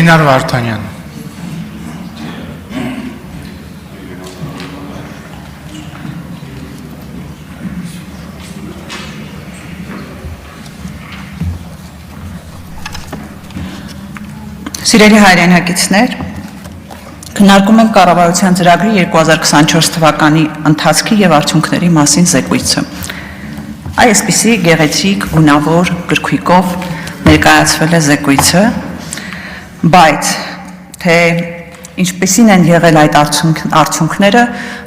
Էլինար Վարդանյան։ Սիրելի հայրենակիցներ, քննարկում ենք կառավարության ծրագրի 2024 թվականի ընթացքի եւ արդյունքների մասին զեկույցը։ Այսպիսի գեղեցիկ, գունավոր գրքույկով ներկայացվել է զեկույցը, բայց թե ինչպիսին են եղել այդ արդյունքները,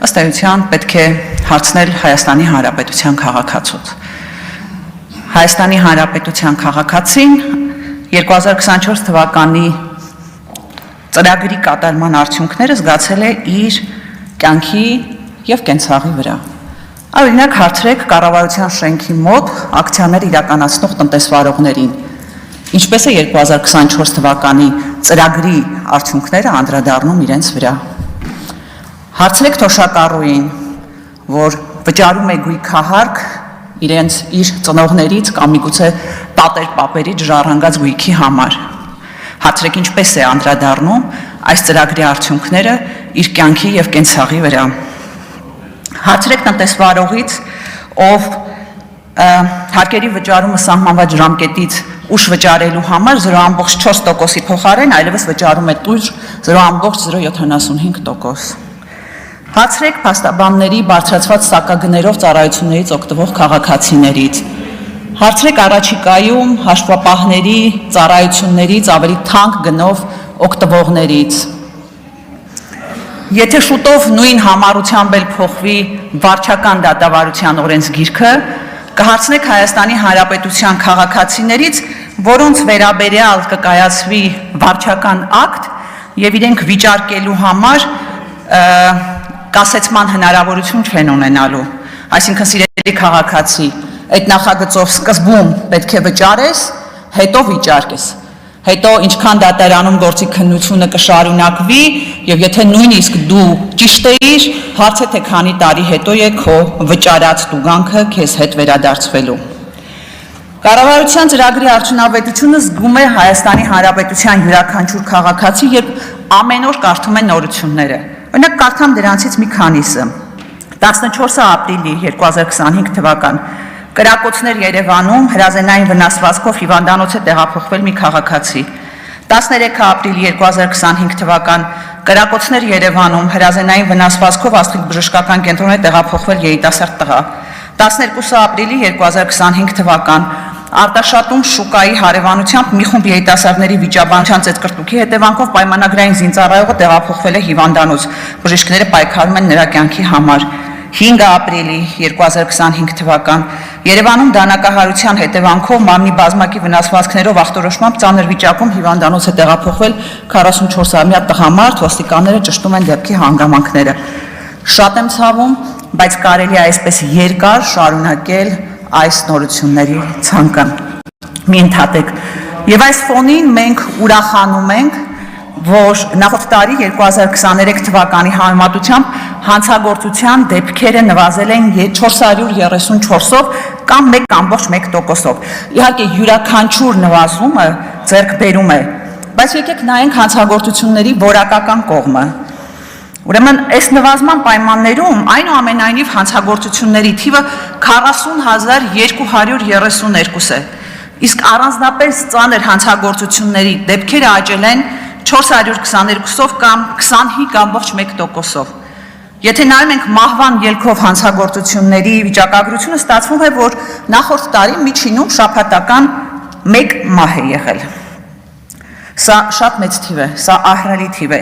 ըստ էության պետք է հարցնել Հայաստանի Հանրապետության քաղաքացուց։ Հայաստանի Հանրապետության քաղաքացին 2024 թվականի ծրագրի կատարման արդյունքները զգացել է իր կյանքի եւ կենցաղի վրա։ Օրինակ հարցրեք կառավարության շենքի մոտ ակցիաներ իրականացնող տնտեսվարողներին, ինչպես է 2024 թվականի ծրագրի արդյունքները անդրադառնում իրենց վրա։ Հարցրեք թոշակառուին, որ վճարում է գույքահարկ իր ծնողներից կամ միգուցե տատեր պապերից ժառանգած գույքի համար։ Հարցրեք ինչպես է անդրադառնում այս ծրագրի արդյունքները իր կյանքի եւ կենցաղի վրա։ Հարցրեք տնտեսվարողից, ով հարկերի վճարումը սահմանված ժամկետից ուշ վճարելու համար 0.4%-ի փոխարեն այլևս վճարում է տույժ 0.075%։ Հարցրեք փաստաբանների բարձրացված սակագներով ծառայություններից օգտվող քաղաքացիներից։ Հարցրեք առաջիկայում հաշվապահների ծառայություններից ավելի թանկ գնով օգտվողներից։ Եթե շուտով նույն համառությամբ էլ փոխվի վարչական դատավարության օրենսգիրքը, կհարցնեք Հայաստանի Հանրապետության քաղաքացիներից, որոնց վերաբերյալ կկայացվի վարչական ակտ եւ իրենք վիճարկելու համար կասեցման հնարավորություն չեն ունենալու։ Այսինքն սիրելի քաղաքացի, այդ նախագծով սկզբում պետք է վճարես, հետո վիճարկես, հետո ինչքան դատարանում գործի քննությունը կշարունակվի եւ եթե նույնիսկ դու ճիշտ էիր, հարցը թե քանի տարի հետո է քո վճարած տուգանքը քեզ հետ վերադարձվելու։ Կառավարության ծրագրի արդյունավետությունը զգում է Հայաստանի Հանրապետության յուրաքանչյուր քաղաքացի, երբ ամեն օր կարդում է նորությունները։ Օրինակ կարդամ դրանցից մի քանիսը։ 14 ապրիլի 2025 թվական կրակոցներ Երևանում հրազենային վնասվածքով հիվանդանոց է տեղափոխվել մի քաղաքացի։ 13 ապրիլի 2025 թվական կրակոցներ Երևանում հրազենային վնասվածքով Աստղիկ բժշկական կենտրոն է տեղափոխվել երիտասարդ տղա։ 12 ապրիլի 2025 թվական Արտաշատում շուկայի հարևանությամբ մի խումբ երիտասարդների վիճաբանության ծեծկրտուքի հետևանքով պայմանագրային զինծառայողը տեղափոխվել է հիվանդանոց։ Բժիշկները պայքարում են նրա կյանքի համար։ 5 ապրիլի 2025 թվական Երևանում դանակահարության հետևանքով մարմնի բազմակի վնասվածքներով ախտորոշմամբ ծանր վիճակում հիվանդանոց է տեղափոխվել 44-ամյա տղամարդ, ոստիկանները ճշտում են դեպքի հանգամանքները։ Շատ եմ ցավում, բայց կարելի է այսպես երկար շարունակել այս նորությունների ցանկը։ Մի ընդհատեք։ Եվ այս ֆոնին մենք ուրախանում ենք, որ նախորդ տարի 2023 թվականի համեմատությամբ հանցագործության դեպքերը նվազել են 434-ով կամ 1.1%-ով։ Իհարկե յուրաքանչյուր նվազումը ձեռք բերում է, բայց եկեք նայենք հանցագործությունների որակական կողմը։ Ուրեմն այս նվազման պայմաններում այնուամենայնիվ հանցագործությունների թիվը 40,232 է, իսկ առանձնապես ծանր հանցագործությունների դեպքերը աճել են 422-ով կամ 25.1%-ով։ Եթե նայում ենք մահվան ելքով հանցագործությունների վիճակագրությունը, ստացվում է, որ նախորդ տարի միջինում շաբաթական 1 մահ է եղել։ Սա շատ մեծ թիվ է, սա ահռելի թիվ է։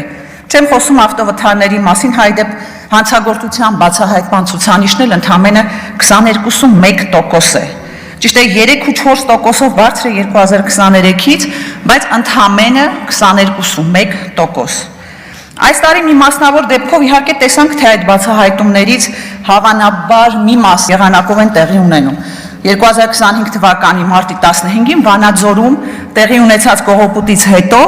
Չեմ խոսում ավտովթարների մասին, հայդեպ հանցագործության բացահայտման ցուցանիշն էլ ընդամենը 22.1% է։ Ճիշտ է 3.4%-ով բարձր է 2023-ից, բայց ընդամենը 22.1%։ Այս տարի մի մասնավոր դեպքով իհարկե տեսանք, թե այդ բացահայտումներից հավանաբար մի մաս եղանակով են տեղի ունենում։ 2025 թվականի մարտի 15-ին Վանաձորում տեղի ունեցած կողոպուտից հետո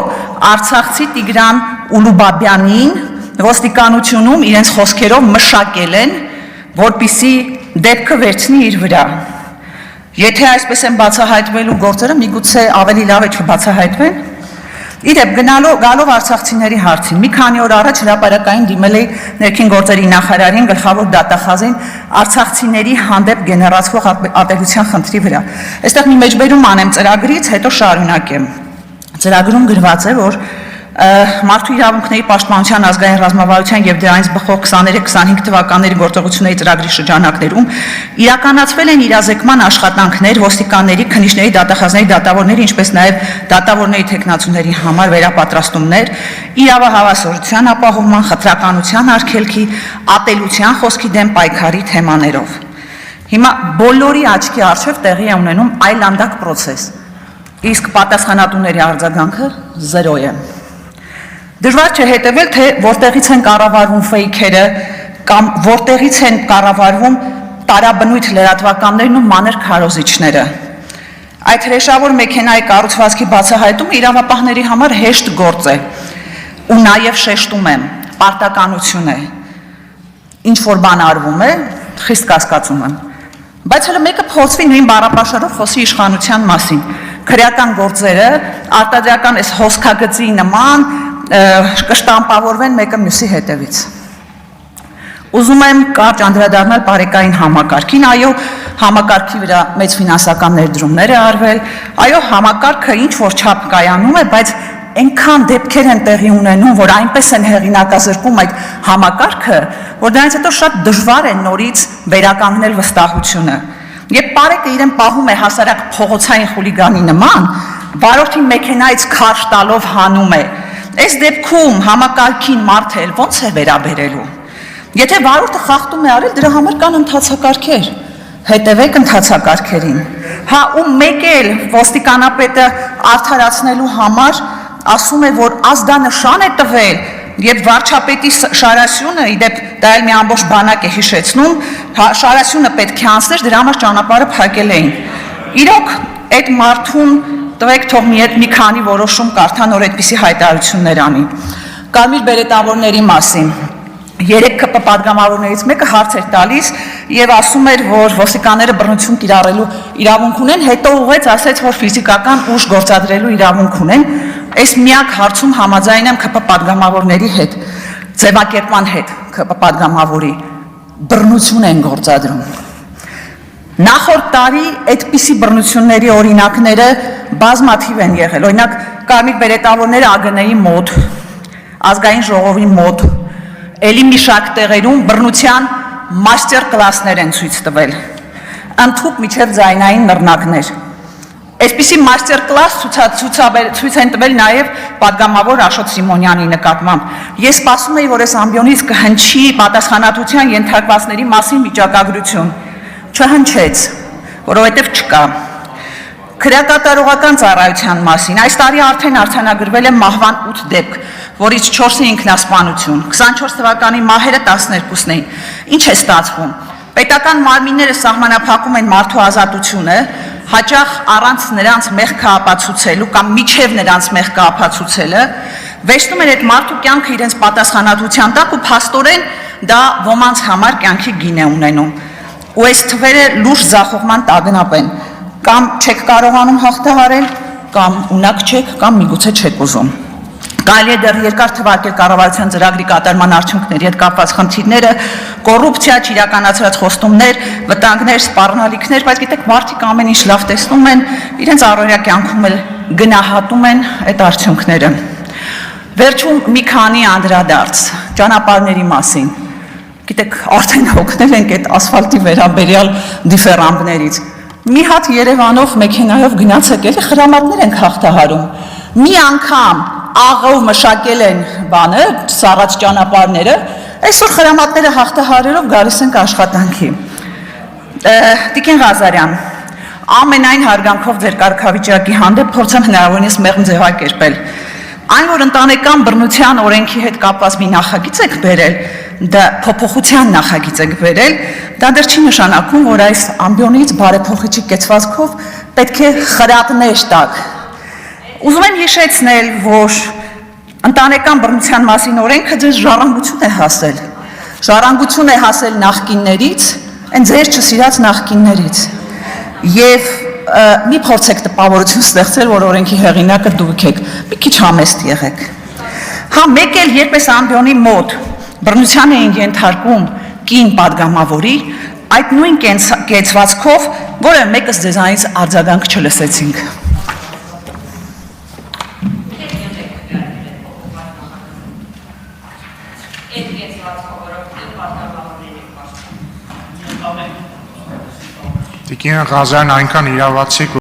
արցախցի Տիգրան Ուլուբաբյանին ոստիկանությունում իրենց խոսքերով մշակել են, որպիսի դեպքը վերցնի իր վրա։ Եթե այսպես են բացահայտվելու գործերը, միգուցե ավելի լավ է չբացահայտվեն։ Իդեպ գալով արցախցիների հարցին, մի քանի օր առաջ հրապարակային դիմել էի ներքին գործերի նախարարին, գլխավոր դատախազին արցախցիների հանդեպ գեներացվող ատելության խնդրի վրա։ Այստեղ մի մեջբերում անեմ ծրագրից, հետո շարունակեմ։ Ծրագրում գրված է, որ Մարդու իրավունքների պաշտպանության ազգային ռազմավարության եւ դրանից բխող 23-25 թվականների գործողությունների ծրագրի շրջանակներում իրականացվել են իրազեկման աշխատանքներ ոստիկանների, քննիչների, դատախազների, դատավորների, ինչպես նաեւ դատավորների թեկնածուների համար վերապատրաստումներ, իրավահավասարության ապահովման, խտրականության արգելքի, ատելության խոսքի դեմ պայքարի թեմաներով։ Հիմա բոլորի աչքի առջև տեղի է ունենում այլանդակ process, իսկ պատասխանատուների արձագանքը 0 է։ Դժվար չէ հետևել, թե որտեղից են կառավարվում ֆեյքերը կամ որտեղից են կառավարվում տարաբնույթ լրատվականներն ու մանր քարոզիչները։ Այդ հրեշավոր մեքենայի կառուցվածքի բացահայտումը իրավապահների համար հեշտ գործ է ու նաև շեշտում եմ, պարտականություն է։ Ինչ որ բան արվում է, խիստ կասկածում եմ։ Բայց հələ մեկը փորձվի նույն բառապաշարով խոսի իշխանության մասին։ Քրեական գործերը արտադրական այս հոսքագծի նման կշտամպավորվեն մեկը մյուսի հետևից։ Ուզում եմ կարճ անդրադառնալ բարեկային համակարգին, այո, համակարգի վրա մեծ ֆինանսական ներդրումներ է արվել, այո, համակարգը ինչ որ չափ կայանում է, բայց այնքան դեպքեր են տեղի ունենում, որ այնպես են հեղինակազրկում այդ համակարգը, որ դրանից հետո շատ դժվար է նորից վերականգնել վստահությունը։ Երբ բարեկը իրեն պահում է հասարակ փողոցային խուլիգանի նման, վարորդին մեքենայից քարշ տալով հանում է, այս դեպքում համակարգին մարդը ոնց է վերաբերելու։ Եթե վարորդը խախտում է արել, դրա համար կան ընթացակարգեր, հետևեք ընթացակարգերին։ Հա ու մեկ էլ ոստիկանապետը արդարացնելու համար ասում է, որ ազդանշան է տվել, եւ վարչապետի Շարասյունը, իդեպ դա էլ մի ամբողջ բանակ է հիշեցնում, Շարասյունը պետք է անցներ, դրա համար ճանապարհը փակել էին։ Իրոք այդ մարդուն տվեք թող մի քանի որոշում կարդա, նոր այդպիսի հայտարարություններ անի։ Կարմիր բերետավորների մասին 3 ԿՊ պատգամավորներից մեկը հարց էր տալիս եւ ասում էր, որ ոստիկանները բռնություն կիրառելու իրավունք ունեն, հետո ուղղեց ասեց, որ ֆիզիկական ուժ գործադրելու իրավունք ունեն։ Այս միակ հարցում համաձայն եմ ԿՊ պատգամավորների հետ, ձևակերպման հետ ԿՊ պատգամավորի բռնություն են գործադրում։ Նախորդ տարի այդպիսի բռնությունների օրինակները բազմաթիվ են եղել։ Օրինակ կարմիր բերետավորները ԱԳՆ-ի մոտ, ազգային ժողովի մոտ, էլի մի շարք տեղերում բռնության մաստեր կլասներ են ցույց տվել։ Ընդհուպ միջև ձայնային նռնակներ։ Այսպիսի մաստեր կլաս ցույց են տվել նաև պատգամավոր Աշոտ Սիմոնյանի նկատմամբ։ Ես սպասում եի, որ այս ամբիոնից կհնչի պատասխանատվության ենթարկվածների մասին վիճակագրություն։ Չհնչեց, որովհետև չկա։ Քրեակատարողական ծառայության մասին այս տարի արդեն արձանագրվել է մահվան 8 դեպք, որից 4-ը ինքնասպանություն, 24 թվականի մահերը 12-ն էին։ Ինչ է ստացվում։ Պետական մարմինները սահմանափակում են մարդու ազատությունը, հաճախ առանց նրանց մեղքը ապացուցելու կամ միջև նրանց մեղքը ապացուցելը, վերցնում են այդ մարդու կյանքը իրենց պատասխանատվության տակ ու փաստորեն դա ոմանց համար կյանքի գին է ունենում։ Ու այս թվերը լուրջ ձախողման տագնապ են, կամ չեք կարողանում հաղթահարել, կամ ունակ չեք, կամ միգուցե չեք ուզում։ Կարելի է դեռ երկար թվարկել կառավարության ծրագրի կատարման արդյունքների հետ կապված խնդիրները, կոռուպցիա, չիրականացրած խոստումներ, վտանգներ, սպառնալիքներ, բայց գիտեք, մարդիկ ամեն ինչ լավ տեսնում են, իրենց առօրյա կյանքում էլ գնահատում են այդ արդյունքները։ Վերջում մի քանի անդրադարձ ճանապարհների մասին։ Գիտեք, արդեն հոգնել ենք այդ ասֆալտի վերաբերյալ դիֆերանբներից։ Մի հատ Երևանով մեքենայով գնաց եկել, խրամատներ ենք հաղթահարում։ Մի անգամ աղով մշակել են բանը, սառած ճանապարհները, այսօր խրամատները հաղթահարելով գալիս ենք աշխատանքի։ Տիկին Ղազարյան, ամենայն հարգանքով ձեր կարգավիճակի հանդեպ փորձեմ հնարավորինս մեղմ ձևակերպել։ Այն, որ ընտանեկան բռնության օրենքի հետ կապված մի նախագիծ եք բերել, դա փոփոխության նախագիծ եք բերել, դա դեռ չի նշանակում, որ այս ամբիոնից բարեփոխիչի կեցվածքով պետք է խրատներ տակ։ Ուզում եմ հիշեցնել, որ ընտանեկան բռնության մասին օրենքը ձեզ ժառանգություն է հասել։ Ժառանգություն է հասել նախկիններից, այն ձեր չսիրած նախկիններից։ Եվ մի փորձեք տպավորություն ստեղծել, որ օրենքի հեղինակը դուք եք, մի քիչ համեստ եղեք։ Հա, մեկ էլ երբ էս ամբիոնի մոտ բռնության էին ենթարկում կին падգամավորի, այդ նույն կեցվածքով որևէ մեկս ձեզանից արձագանք չլսեցինք։ Տիկին Ղազարյան այնքան իրավացիք